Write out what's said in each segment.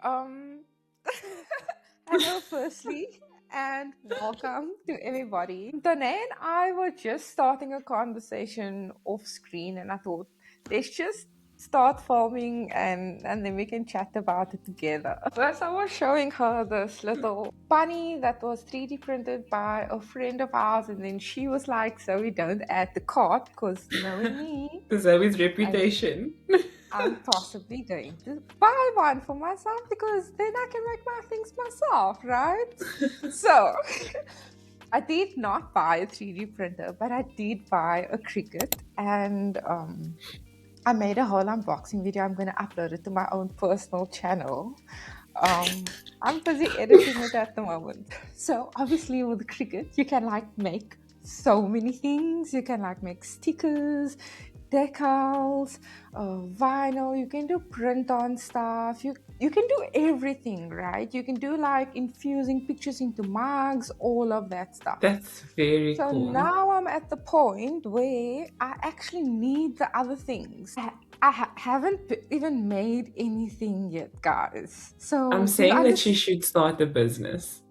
Um, Hello, firstly, and welcome to everybody. Danae and I were just starting a conversation off screen, and I thought let's just start filming and then we can chat about it together. First, I was showing her this little bunny that was 3D printed by a friend of ours, and then she was like, "So we don't add the cart because knowing me, Zoe's I reputation. I'm possibly going to buy one for myself because then I can make my things myself, right? So I did not buy a 3D printer, but I did buy a Cricut, and I made a whole unboxing video. I'm going to upload it to my own personal channel. I'm busy editing it at the moment. So obviously with Cricut, you can like make so many things. You can like make stickers, decals, vinyl. You can do print on stuff. You can do everything, right? You can do like infusing pictures into mugs, all of that stuff. That's very So cool. now I'm at the point where I actually need the other things. I haven't even made anything yet, guys. I'm So do you saying that she understand? should start a business.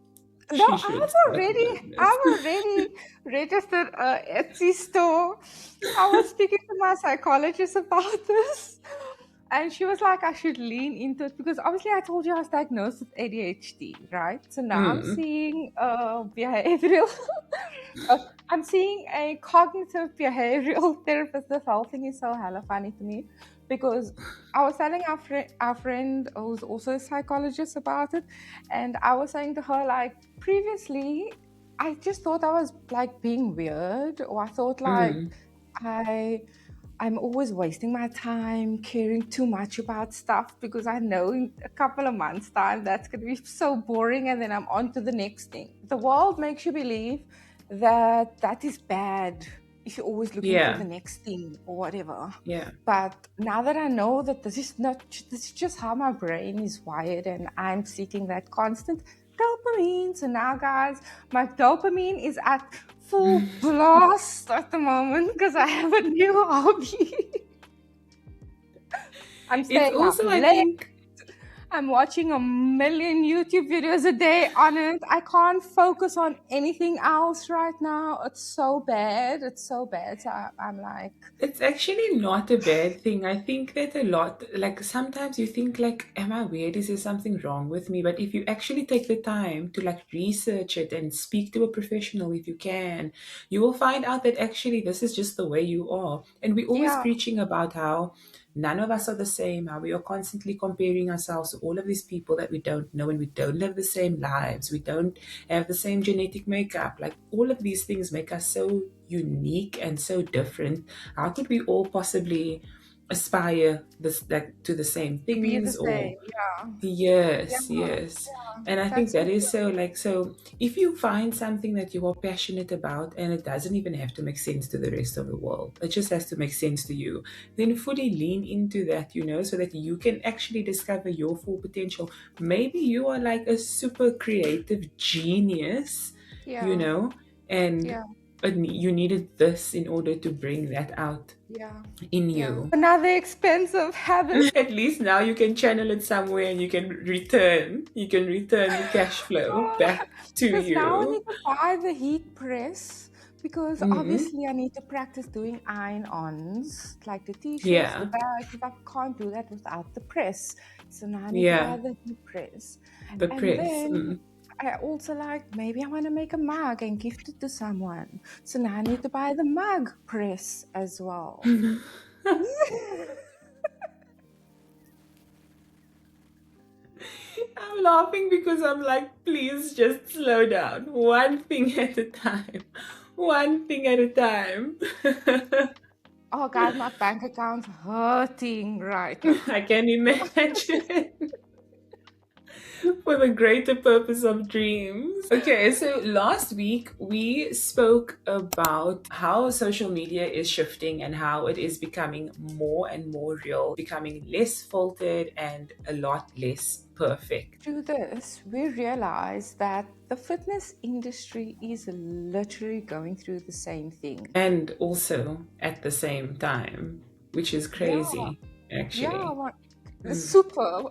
No, She should start a business. I've already registered a Etsy store. I was speaking to my psychologist about this, and she was like, I should lean into it because obviously I told you I was diagnosed with ADHD, right? So now I'm Mm. seeing behavioral, uh, I'm seeing a cognitive behavioral therapist. This whole thing is so hella funny to me because I was telling our friend who's also a psychologist about it, and I was saying to her like previously, I just thought I was like being weird, or I thought like Mm. I I'm always wasting my time caring too much about stuff because I know in a couple of months' time that's going to be so boring, and then I'm on to the next thing. The world makes you believe that that is bad if you're always looking for Yeah, the next thing or whatever. yeah. But now that I know that this is just how my brain is wired, and I'm seeking that constant dopamine. So now, guys, my dopamine is at full blast at the moment because I have a new hobby. I'm It's staying up also, I late. think, I'm watching a million YouTube videos a day on it. I can't focus on anything else right now. It's so bad. It's so bad. So I'm like, it's actually not a bad thing. I think that a lot, like sometimes you think like, am I weird? Is there something wrong with me? But if you actually take the time to like research it and speak to a professional if you can, you will find out that actually this is just the way you are. And we're always yeah, preaching about how none of us are the same, how we are constantly comparing ourselves to all of these people that we don't know, and we don't live the same lives. We don't have the same genetic makeup. Like all of these things make us so unique and so different. How could we all possibly aspire this like to the same to be the things? Or same. Yeah, yeah, yes, yes. yeah. And I think That's so that is true. so like, so if you find something that you are passionate about, and it doesn't even have to make sense to the rest of the world, it just has to make sense to you, then fully lean into that, so that you can actually discover your full potential. Maybe you are like a super creative genius, you Yeah, know and yeah, you needed this in order to bring that out yeah, in yeah. you. Another expensive habit. At least now you can channel it somewhere, and you can return the cash flow back to Because now I you. need to buy the heat press because Mm. obviously I need to practice doing iron-ons, like the t-shirts, the Yeah, bags, because I can't do that without the press. So now I need to buy yeah, the heat press. the And press. then I also like maybe I want to make a mug and gift it to someone. So now I need to buy the mug press as well. I'm laughing because I'm like, please just slow down, one thing at a time, one thing at a time. Oh God, my bank account's hurting right now. I can imagine. For the greater purpose of dreams. Okay, so last week we spoke about how social media is shifting and how it is becoming more and more real, becoming less filtered and a lot less perfect. Through this, we realize that the fitness industry is literally going through the same thing. And also at the same time, which is Yeah, crazy, yeah, actually. Mm. super,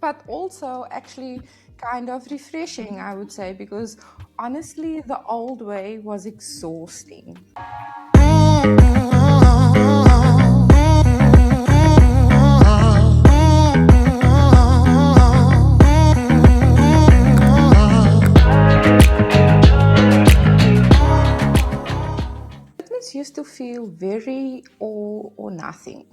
but also actually kind of refreshing, I would say, because honestly, the old way was exhausting. Fitness used to feel very all or nothing.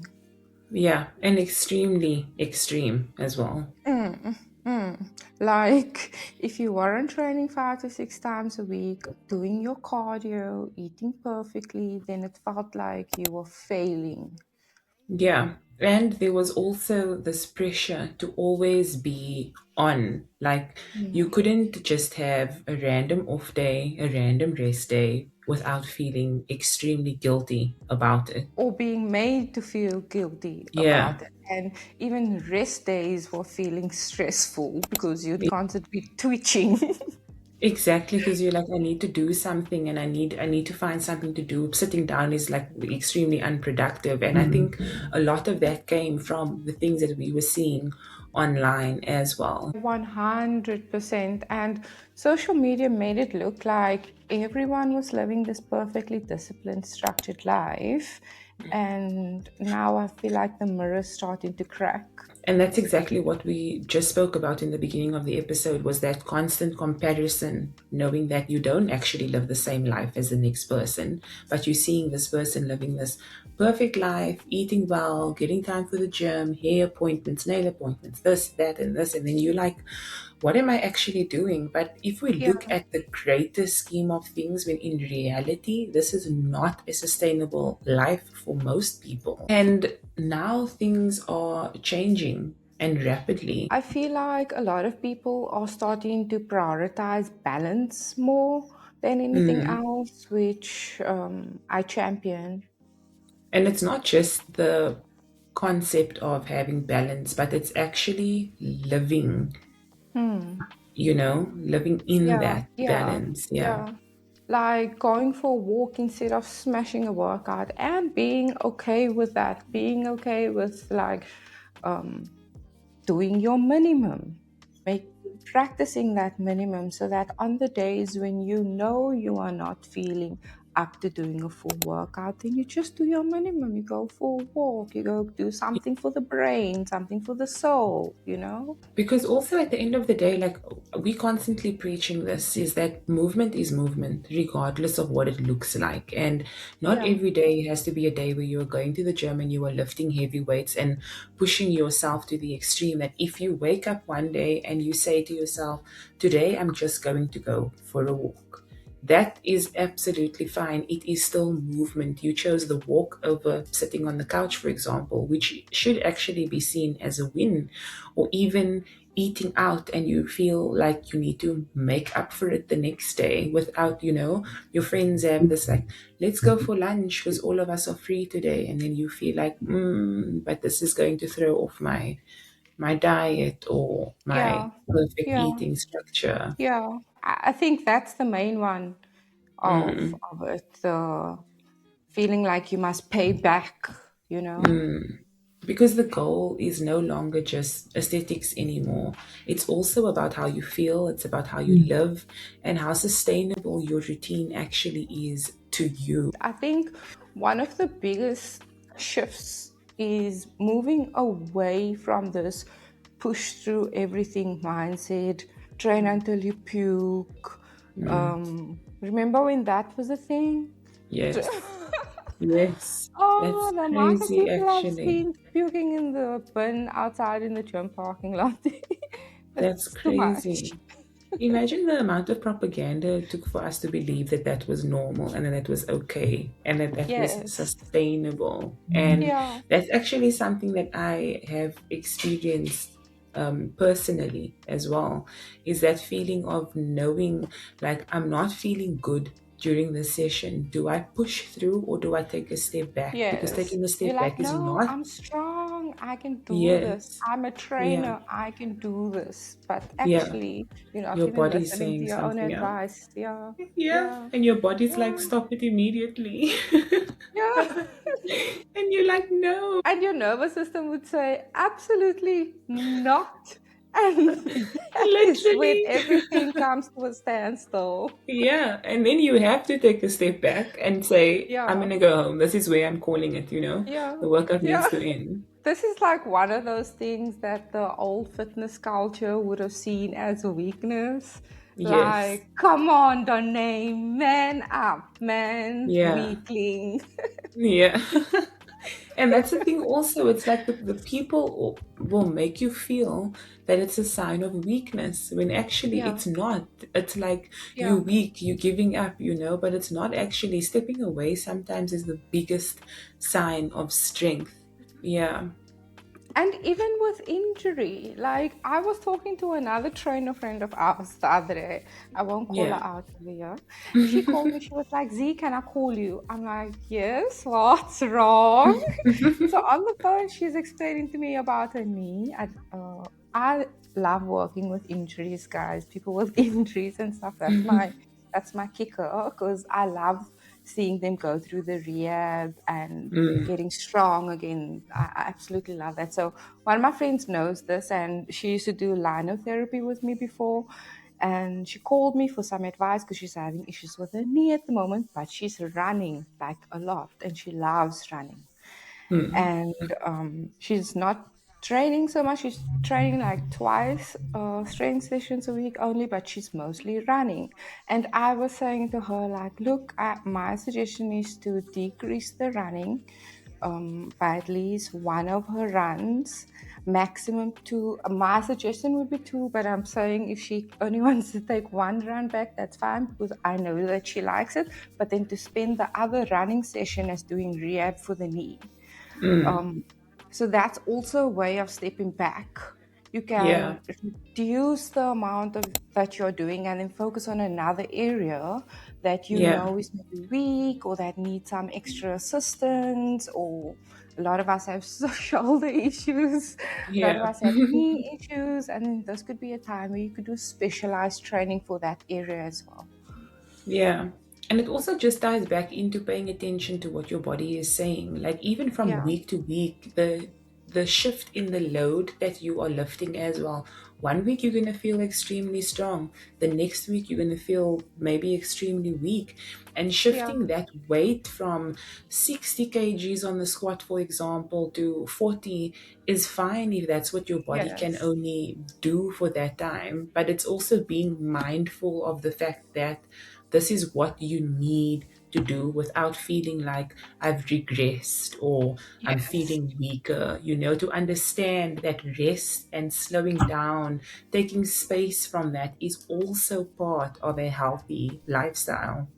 Yeah, and extremely extreme as well. Mm, mm. Like if you weren't training 5 to 6 times a week, doing your cardio, eating perfectly, then it felt like you were failing. Yeah. And there was also this pressure to always be on. Like, you Mm. couldn't just have a random off day, a random rest day without feeling extremely guilty about it. Or being made to feel guilty Yeah. about it. And even rest days were feeling stressful because you'd constantly be twitching. Exactly, because you're like, I need to do something and I need to find something to do. Sitting down is like extremely unproductive. And I think a lot of that came from the things that we were seeing online as well. 100%. And social media made it look like everyone was living this perfectly disciplined, structured life. And now I feel like the mirror's starting to crack. And that's exactly what we just spoke about in the beginning of the episode, was that constant comparison, knowing that you don't actually live the same life as the next person, but you're seeing this person living this perfect life, eating well, getting time for the gym, hair appointments, nail appointments, this, that, and this. And then you're like, what am I actually doing? But if we Yeah. look at the greater scheme of things, when in reality, this is not a sustainable life for most people. And now things are changing and rapidly. I feel like a lot of people are starting to prioritize balance more than anything Mm. else, which I champion. And it's not just the concept of having balance, but it's actually living, Hmm. living in Yeah, that yeah, balance. Yeah. yeah. Like going for a walk instead of smashing a workout and being okay with that, being okay with like um, doing your minimum, make practicing that minimum so that on the days when you know you are not feeling up to doing a full workout, then you just do your minimum. You go for a walk, you go do something for the brain, something for the soul, you know? Because also at the end of the day, like, we constantly preaching this, is that movement is movement, regardless of what it looks like. And not Yeah. every day has to be a day where you are going to the gym and you are lifting heavy weights and pushing yourself to the extreme. That if you wake up one day and you say to yourself, today I'm just going to go for a walk, that is absolutely fine. It is still movement. You chose the walk over sitting on the couch, for example, which should actually be seen as a win. Or even eating out and you feel like you need to make up for it the next day without, your friends have this like, let's go for lunch because all of us are free today. And then you feel like, but this is going to throw off my diet or my Yeah. perfect Yeah. eating structure. Yeah, I think that's the main one Mm. of it. The feeling like you must pay back, you know? Mm. Because the goal is no longer just aesthetics anymore. It's also about how you feel, it's about how you live, and how sustainable your routine actually is to you. I think one of the biggest shifts is moving away from this push through everything mindset, train until you puke. Mm. Remember when that was a thing? Yes. Yes. Oh, That's the amount of crazy, people I've actually. seen puking in the bin outside in the gym parking lot. That's It's too much. crazy. Imagine the amount of propaganda it took for us to believe that that was normal and that it was okay and that that was Yes. sustainable. And Yeah. that's actually something that I have experienced personally as well, is that feeling of knowing, like, I'm not feeling good during the session. Do I push through or do I take a step back? Because Yes. taking a You're step like, back is no, not. I'm strong. I can do this. Yes. I'm a Yeah. trainer. I can do this. But Yeah. actually, you're not Your even body's listening to saying your own something else. advice. Yeah. Yeah. Yeah. And your body's like, Yeah. stop it immediately. Yeah. And you're like, no. And your nervous system would say, absolutely not. And that is when Literally. everything comes to a standstill. Yeah. And then you have to take a step back and say, I'm Yeah. going to go home. This is where I'm calling it, you know? Yeah. The workout Yeah. needs to end. This is like one of those things that the old fitness culture would have seen as a weakness. Yes. Like, come on, Danae, man up, man, Yeah. weakling. Yeah. And that's the thing also. It's like the people will make you feel that it's a sign of weakness when actually Yeah, it's not. It's like yeah. you're weak, you're giving up, you know, but it's not actually. Stepping away sometimes is the biggest sign of strength. Yeah. And even with injury, like I was talking to another trainer friend of ours the other day. I won't call her Yeah. out over here. She called me, she was like, Z, can I call you? I'm like, yes, what's wrong? So on the phone, she's explaining to me about her knee. I love working with injuries, guys. People with injuries and stuff. That's my kicker because I love seeing them go through the rehab and Mm. getting strong again. I absolutely love that. So one of my friends knows this, and she used to do linotherapy with me before. And she called me for some advice because she's having issues with her knee at the moment, but she's running like a lot, and she loves running. Mm. And she's not training so much. She's training like twice strength sessions a week only, but she's mostly running. And I was saying to her like, look, my suggestion is to decrease the running by at least one of her runs, maximum two. My suggestion would be two, but I'm saying if she only wants to take one run back, that's fine because I know that she likes it. But then to spend the other running session as doing rehab for the knee. Mm. um, so that's also a way of stepping back. You Yeah. can reduce the amount of that you're doing and then focus on another area that you Yeah. know is maybe weak or that needs some extra assistance. Or a lot of us have shoulder issues, a lot of Yeah. us have knee issues, and then this could be a time where you could do specialized training for that area as well. Yeah. And it also just ties back into paying attention to what your body is saying. Like even from Yeah, week to week, the shift in the load that you are lifting as well. One week you're gonna feel extremely strong. The next week you're gonna feel maybe extremely weak. And yeah, shifting that weight from 60 kgs on the squat, for example, to 40 is fine if that's what your body can yes, only do for that time. But it's also being mindful of the fact that this is what you need to do without feeling like I've regressed or I'm yes. feeling weaker, you know, to understand that rest and slowing down, taking space from that is also part of a healthy lifestyle.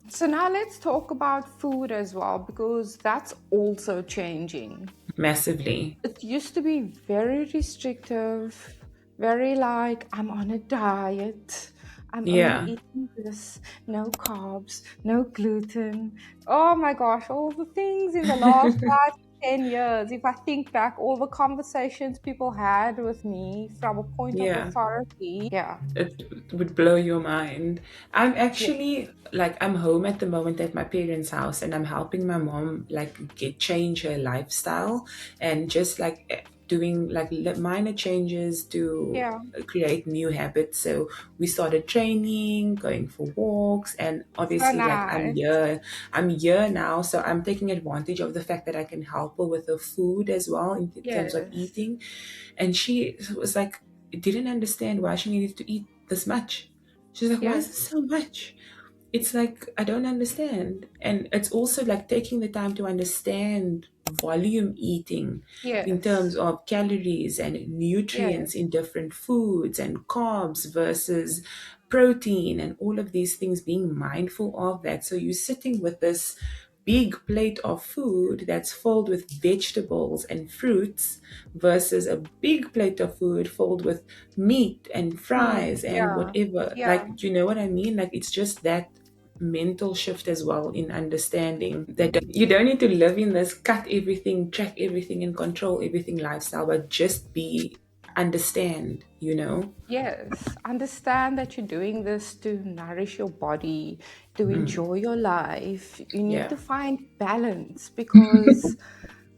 So now let's talk about food as well because that's also changing. Massively. It used to be very restrictive, very like, I'm on a diet. I'm only Yeah. eating this, no carbs, no gluten. Oh my gosh, all the things in the last 5 to 10 years. If I think back, all the conversations people had with me from a point of Yeah. authority. Yeah. It would blow your mind. I'm Yeah. actually like I'm home at the moment at my parents' house and I'm helping my mom like get change her lifestyle and just like doing like minor changes to Yeah. create new habits. So we started training, going for walks, and So obviously like nice. I'm here now, so I'm taking advantage of the fact that I can help her with her food as well in terms of Yes. eating. And she was like didn't understand why she needed to eat this much. She's like, why is this Yes. so much? It's like, I don't understand. And it's also like taking the time to understand volume eating in terms Yes. of calories and Yes. nutrients in different foods and carbs versus protein and all of these things, being mindful of that. So you're sitting with this big plate of food that's filled with vegetables and fruits versus a big plate of food filled with meat and Meat. fries and Yeah. whatever. Yeah. Like, do you know what I mean? Like, it's just that mental shift as well in understanding that you don't need to live in this cut everything, track everything, and control everything lifestyle, but just understand, you know? Yes, understand that you're doing this to nourish your body, to Mm, enjoy your life. You need yeah. to find balance because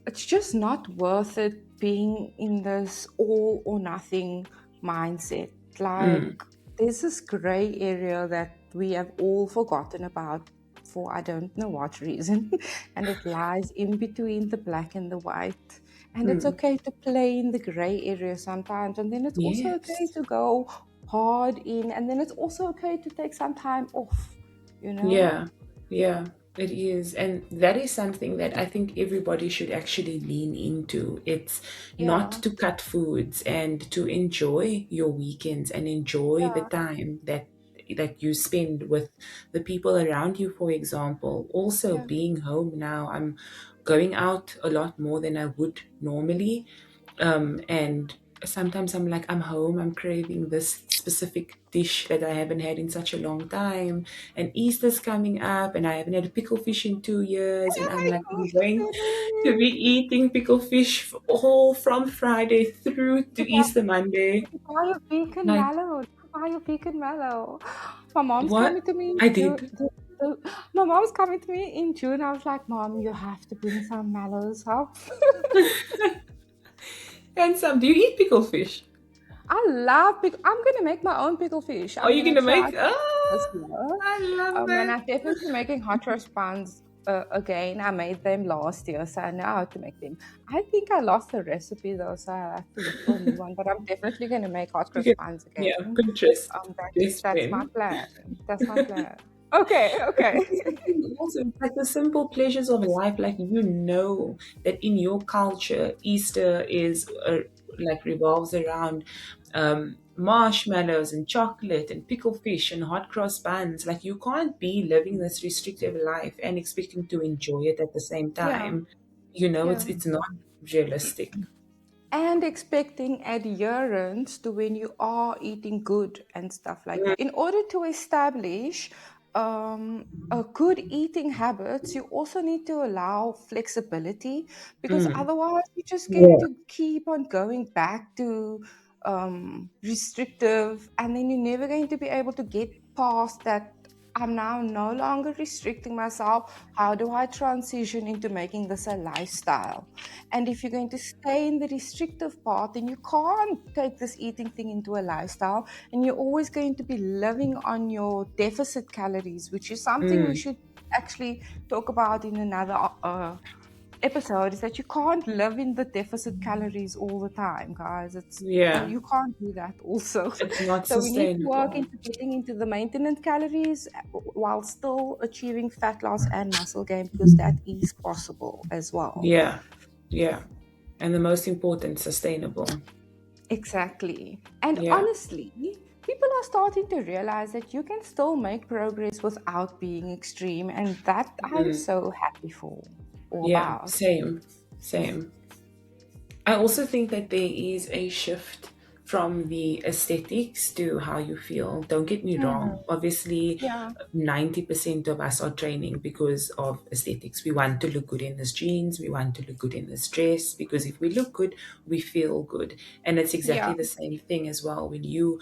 it's just not worth it being in this all or nothing mindset. Like, Mm, there's this gray area that we have all forgotten about for I don't know what reason, and it lies in between the black and the white. And it's mm. okay to play in the gray area sometimes, and then it's also okay Yes. to go hard in, and then it's also okay to take some time off, you know? Yeah, yeah, it is. And that is something that I think everybody should actually lean into. It's not Yeah, to cut foods and to enjoy your weekends and enjoy the yeah, time that you spend with the people around you, for example. Also, yeah. being home now, I'm going out a lot more than I would normally. And sometimes I'm like, I'm home, I'm craving this specific dish that I haven't had in such a long time. And Easter's coming up, and I haven't had a pickle fish in 2 years. And I'm I like, I'm know, going to be eating pickle fish all from Friday through to Easter Monday. buy a vegan Like, mallow. Buy a vegan mallow. My mom's coming what? to me in I June. did. My mom's coming to me in June. I was like, Mom, you have to bring some mallows up. And some, do you eat pickle fish? I love pickle. I'm gonna make my own pickle fish. Are I'm you gonna gonna try make? this Oh, year. I love And it. I'm definitely making hot cross buns again. I made them last year, so I know how to make them. I think I lost the recipe though, so I have to look for a new one. But I'm definitely gonna make hot You cross can, buns again. yeah, Pinterest, That's my Brisbane. plan. That's my plan. Okay, okay. But it's something also, it's like the simple pleasures of life. Like, you know that in your culture, Easter is like revolves around marshmallows and chocolate and pickle fish and hot cross buns. Like, you can't be living this restrictive life and expecting to enjoy it at the same Yeah, time. You know, yeah. it's not realistic. And expecting adherence to when you are eating good and stuff like Mm, that. In order to establish a good eating habits, you also need to allow flexibility because mm, otherwise you're just going to keep on going back to restrictive, and then you're never going to be able to get past that. I'm now no longer restricting myself. How do I transition into making this a lifestyle? And if you're going to stay in the restrictive part, then you can't take this eating thing into a lifestyle. And you're always going to be living on your deficit calories, which is something we mm. should actually talk about in another episode. Is that you can't live in the deficit calories all the time, guys. Yeah, You can't do that also. it's not So we need to work sustainable. into getting into the maintenance calories while still achieving fat loss and muscle gain because that is possible as well. Yeah, yeah. And the most important, sustainable. Exactly. And Yeah. honestly, people are starting to realize that you can still make progress without being extreme, and that I'm Mm. so happy for or Yeah, about. same, same. I also think that there is a shift from the aesthetics to how you feel. Don't get me Mm, wrong. Obviously, yeah, 90% of us are training because of aesthetics. We want to look good in this jeans, we want to look good in this dress, because if we look good, we feel good. And it's yeah, exactly the same thing as well. When you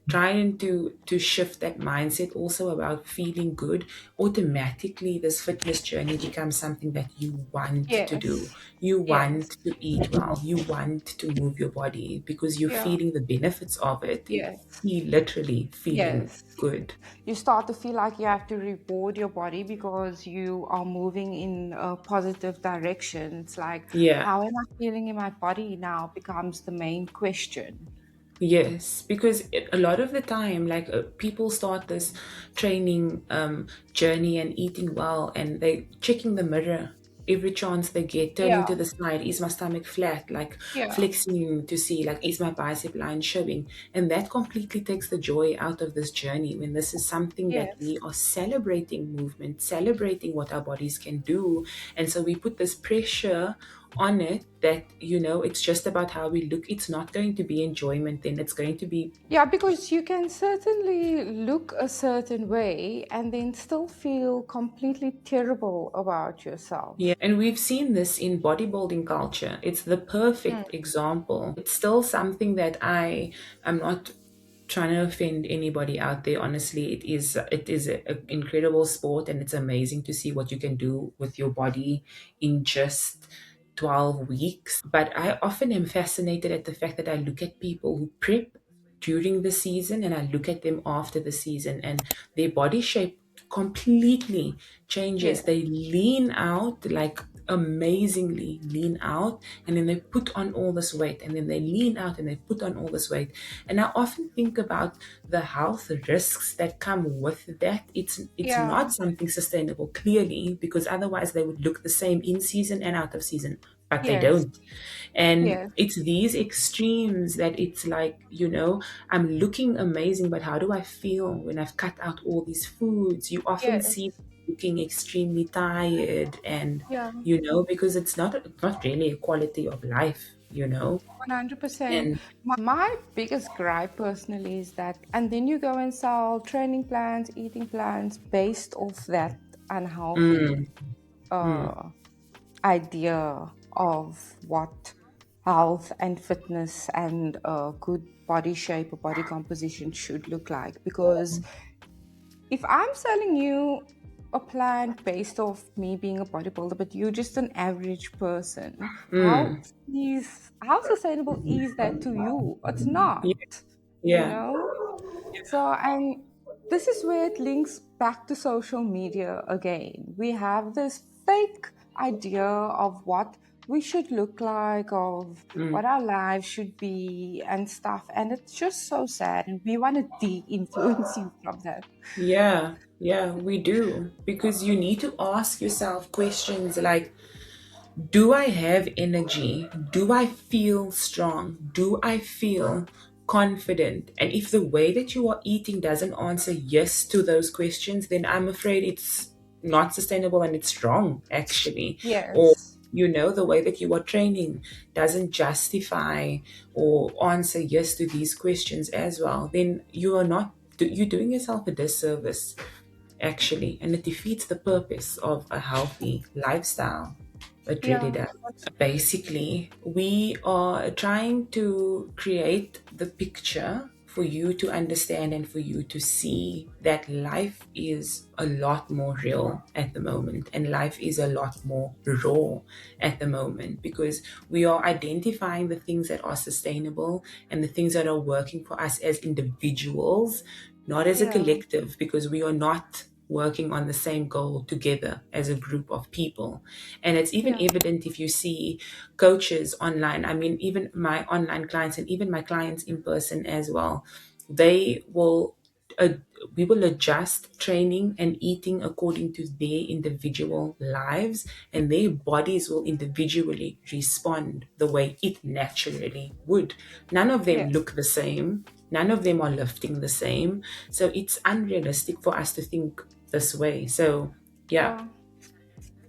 trying to shift that mindset also about feeling good, automatically this fitness journey becomes something that you want to do. yes, You yes, want to eat well, you want to move your body because you're yeah, feeling the benefits of it. yes, Literally feeling yes. good. You start to feel like you have to reward your body because you are moving in a positive direction. It's like, Yeah. how am I feeling in my body now becomes the main question. Yes, because a lot of the time, like people start this training journey and eating well, and they checking the mirror every chance they get, turning Yeah, to the side. Is my stomach flat? Like yeah, flexing to see, like, is my bicep line showing? And that completely takes the joy out of this journey when this is something that yes. we are celebrating movement, celebrating what our bodies can do. And so we put this pressure on it that, it's just about how we look. It's not going to be enjoyment, then it's going to be. Yeah, because you can certainly look a certain way and then still feel completely terrible about yourself. Yeah, and we've seen this in bodybuilding culture. It's the Mm. perfect example. It's still something that I am not trying to offend anybody out there. Honestly, it is an incredible sport, and it's amazing to see what you can do with your body in just 12 weeks. But I often am fascinated at the fact that I look at people who prep during the season, and I look at them after the season, and their body shape completely changes. Yes, They lean out, like amazingly lean out, and then they put on all this weight, and then they lean out and they put on all this weight. And I often think about the health risks that come with that. It's yeah, not something sustainable, clearly, because otherwise they would look the same in season and out of season, but they yes, don't. And yes, it's these extremes that it's like, I'm looking amazing, but how do I feel when I've cut out all these foods? You often yes, see looking extremely tired, and yeah, because it's not really a quality of life, 100%. and My biggest gripe personally is that, and then you go and sell training plans, eating plans based off that unhealthy mm, mm, uh, idea of what health and fitness and good body shape or body composition should look like. Because if I'm selling you a plan based off me being a bodybuilder, but you're just an average person, mm. how sustainable is that to you? It's not, Yeah, you yeah, know? So, and this is where it links back to social media again. We have this fake idea of what we should look like, of mm. what our lives should be, and stuff. And it's just so sad. And we want to de influence you from that. Yeah, yeah, we do. Because you need to ask yourself questions like, do I have energy? Do I feel strong? Do I feel confident? And if the way that you are eating doesn't answer yes to those questions, then I'm afraid it's not sustainable and it's wrong, actually. Or, Yes. the way that you are training doesn't justify or answer yes to these questions as well, then you're doing yourself a disservice, actually, and it defeats the purpose of a healthy lifestyle. It really Yeah. does. Basically, we are trying to create the picture for you to understand and for you to see that life is a lot more real at the moment, and life is a lot more raw at the moment, because we are identifying the things that are sustainable and the things that are working for us as individuals, not as a Yeah. collective, because we are not working on the same goal together as a group of people. And it's even Yeah. evident if you see coaches online. I mean, even my online clients and even my clients in person as well, they will. Uh, we will adjust training and eating according to their individual lives, and their bodies will individually respond the way it naturally would. None of them Yeah. look the same, none of them are lifting the same. So it's unrealistic for us to think this way. So, yeah, Yeah.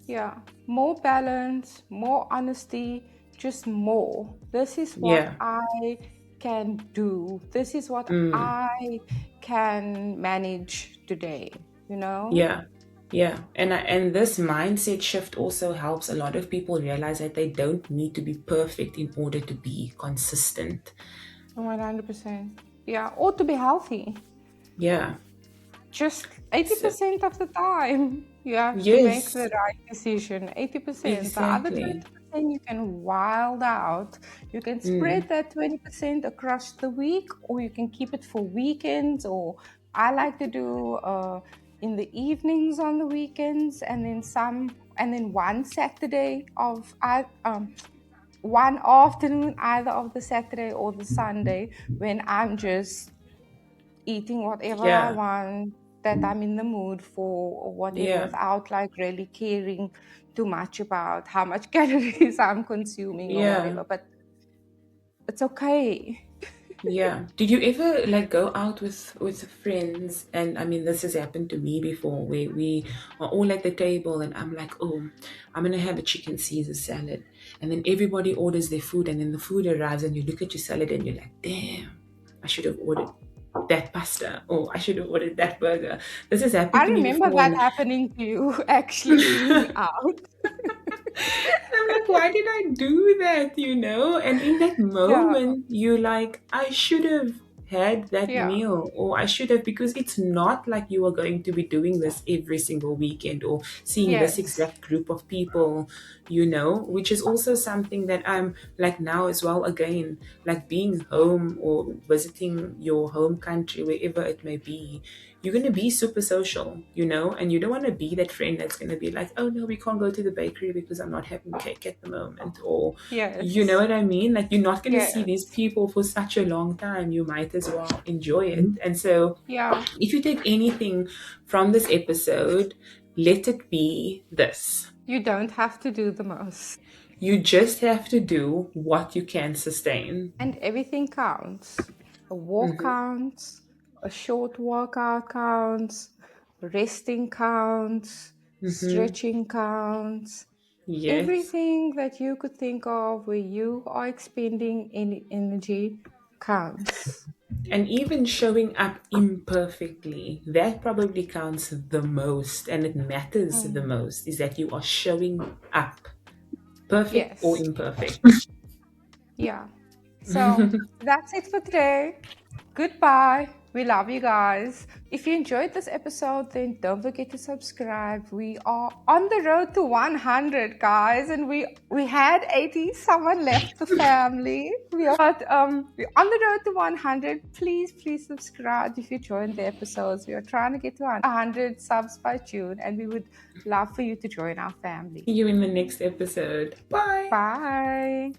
Yeah, more balance, more honesty, just more. This is what yeah. I can do. This is what Mm. I can manage today, you know? Yeah, yeah, and this mindset shift also helps a lot of people realize that they don't need to be perfect in order to be consistent. 100%. Yeah, or to be healthy. Yeah. Just So, 80% of the time, you have to make yes, the right decision. 80%. The other exactly. 20%, you can wild out. You can Mm. spread that 20% across the week, or you can keep it for weekends. Or I like to do in the evenings on the weekends, and then and then one Saturday one afternoon, either of the Saturday or the Sunday, when I'm just eating whatever I Yeah, want, that I'm in the mood for, or whatever, yeah, without like really caring too much about how much calories I'm consuming or yeah. whatever. But it's okay. Yeah. Did you ever like go out with friends? And I mean, this has happened to me before, where we are all at the table, and I'm like, oh, I'm gonna have a chicken Caesar salad, and then everybody orders their food, and then the food arrives, and you look at your salad, and you're like, damn, I should have ordered that pasta, or I should have ordered that burger. This has happened I to me remember before, that and happening to you, actually being out. I'm like, why did I do that? And in that Yeah, moment, you're like, I should have had that yeah, meal, or I should have, because it's not like you are going to be doing this every single weekend or seeing this yes, exact group of people, which is also something that I'm like now as well, again, like being home or visiting your home country, wherever it may be. You're going to be super social, and you don't want to be that friend that's going to be like, oh no, we can't go to the bakery because I'm not having cake at the moment. Or, you know yes, what I mean? Like, you're not going to see these yes, people for such a long time. You might as well enjoy it. And so, yeah. if you take anything from this episode, let it be this: You don't have to do the most. you just have to do what you can sustain. And everything counts. A walk Hmm. counts, a short workout counts, resting counts, Hmm. stretching counts. Yes. Everything that you could think of where you are expending any energy counts. And even showing up imperfectly, that probably counts the most, and it matters the Mm. most, is that you are showing up, perfect or Yes. imperfect. Yeah. So that's it for today. Goodbye. We love you guys. If you enjoyed this episode, then don't forget to subscribe. We are on the road to 100, guys, and we had 80. Someone left the family. We're on the road to 100. Please subscribe if you joined the episodes. We are trying to get to 100 subs by June, and we would love for you to join our family. See you in the next episode. Bye. Bye.